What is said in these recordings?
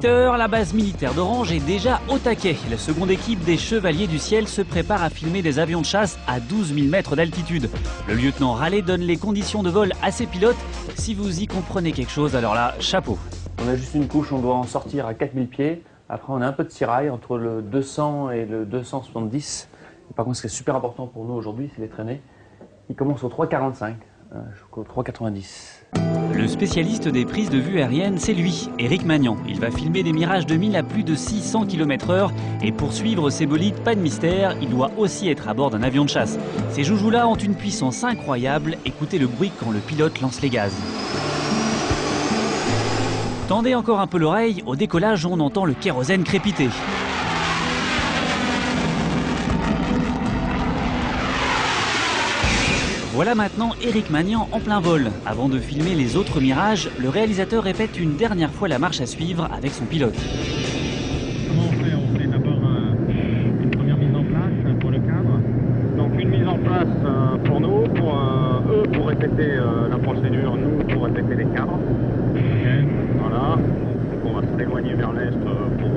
8 h, la base militaire d'Orange est déjà au taquet. La seconde équipe des Chevaliers du Ciel se prépare à filmer des avions de chasse à 12 000 mètres d'altitude. Le lieutenant Rallet donne les conditions de vol à ses pilotes. Si vous y comprenez quelque chose, alors là, chapeau. On a juste une couche, on doit en sortir à 4000 pieds. Après, on a un peu de tirail entre le 200 et le 270. Et par contre, ce qui est super important pour nous aujourd'hui, c'est les traînées. Ils commencent au 3,45 jusqu'au 3,90. Le spécialiste des prises de vue aériennes, c'est lui, Éric Magnan. Il va filmer des Mirage 2000 à plus de 600 km/h. Et pour suivre ces bolides, pas de mystère, il doit aussi être à bord d'un avion de chasse. Ces joujoux-là ont une puissance incroyable. Écoutez le bruit quand le pilote lance les gaz. Tendez encore un peu l'oreille, au décollage, on entend le kérosène crépiter. Voilà maintenant Éric Magnan en plein vol. Avant de filmer les autres Mirages, le réalisateur répète une dernière fois la marche à suivre avec son pilote. Comment on fait? On fait d'abord une première mise en place pour le cadre. Donc une mise en place pour nous, pour eux pour répéter la procédure, nous pour répéter les cadres. Okay. Voilà, donc on va se éloigner vers l'est pour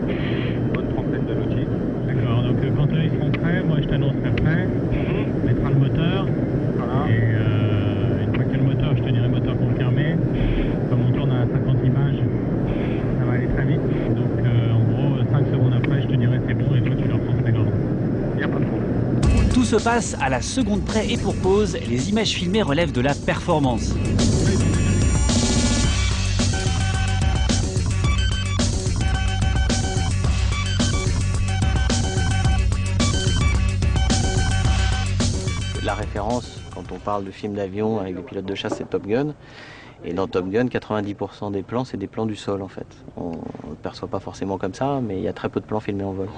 une bonne trentaine de nautiques. D'accord, donc quand eux ils seront prêts, moi je t'annoncerai prêt, on mettra le moteur. Voilà. Et une fois qu'il y a le moteur, je te dirai moteur confirmé. Comme on tourne à 50 images, ça va aller très vite. Donc en gros, 5 secondes après, je te dirai c'est bon et toi tu leur transmets l'ordre. Il n'y a pas de problème. Tout se passe à la seconde près et pour pause, les images filmées relèvent de la performance. La référence, quand on parle de films d'avion avec des pilotes de chasse, c'est Top Gun. Et dans Top Gun, 90% des plans, c'est des plans du sol en fait. On ne le perçoit pas forcément comme ça, mais il y a très peu de plans filmés en vol.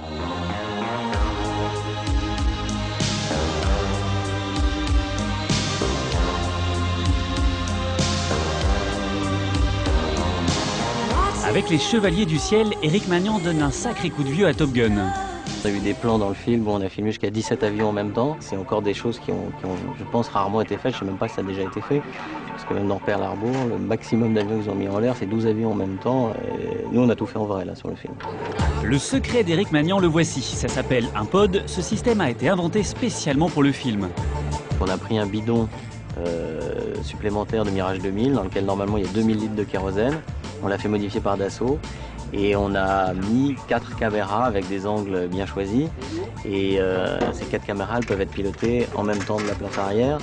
Avec les Chevaliers du Ciel, Éric Magnan donne un sacré coup de vieux à Top Gun. On a eu des plans dans le film où on a filmé jusqu'à 17 avions en même temps. C'est encore des choses qui ont, je pense, rarement été faites. Je ne sais même pas si ça a déjà été fait. Parce que même dans Pearl Harbor, le maximum d'avions qu'ils ont mis en l'air, c'est 12 avions en même temps. Et nous, on a tout fait en vrai là sur le film. Le secret d'Éric Magnan, le voici. Ça s'appelle un pod. Ce système a été inventé spécialement pour le film. On a pris un bidon supplémentaire de Mirage 2000 dans lequel normalement il y a 2000 litres de kérosène. On l'a fait modifier par Dassault. Et on a mis 4 caméras avec des angles bien choisis. Et ces 4 caméras elles peuvent être pilotées en même temps de la place arrière.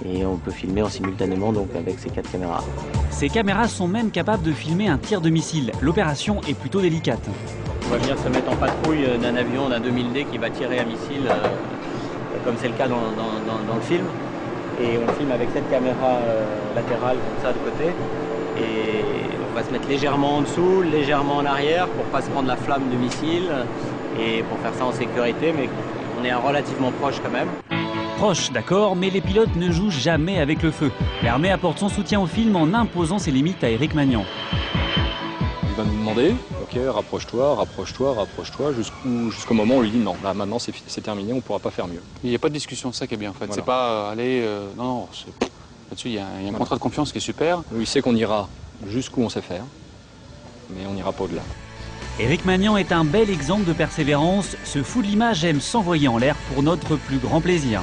Et on peut filmer en simultanément donc avec ces 4 caméras. Ces caméras sont même capables de filmer un tir de missile. L'opération est plutôt délicate. On va venir se mettre en patrouille d'un avion, d'un 2000D qui va tirer un missile, comme c'est le cas dans le film. Et on filme avec cette caméra latérale comme ça de côté. Et on va se mettre légèrement en dessous, légèrement en arrière pour pas se prendre la flamme du missile et pour faire ça en sécurité, mais on est relativement proche quand même. Proche, d'accord, mais les pilotes ne jouent jamais avec le feu. L'armée apporte son soutien au film en imposant ses limites à Éric Magnan. Il va nous demander, ok, rapproche-toi, rapproche-toi, rapproche-toi, jusqu'au moment où on lui dit non, là maintenant c'est terminé, on ne pourra pas faire mieux. Il n'y a pas de discussion, c'est ça qui est bien en fait. Voilà. C'est pas non, là-dessus il y a un contrat de confiance qui est super. Nous, il sait qu'on ira jusqu'où on sait faire, mais on n'ira pas au-delà. Éric Magnan est un bel exemple de persévérance. Ce fou de l'image aime s'envoyer en l'air pour notre plus grand plaisir.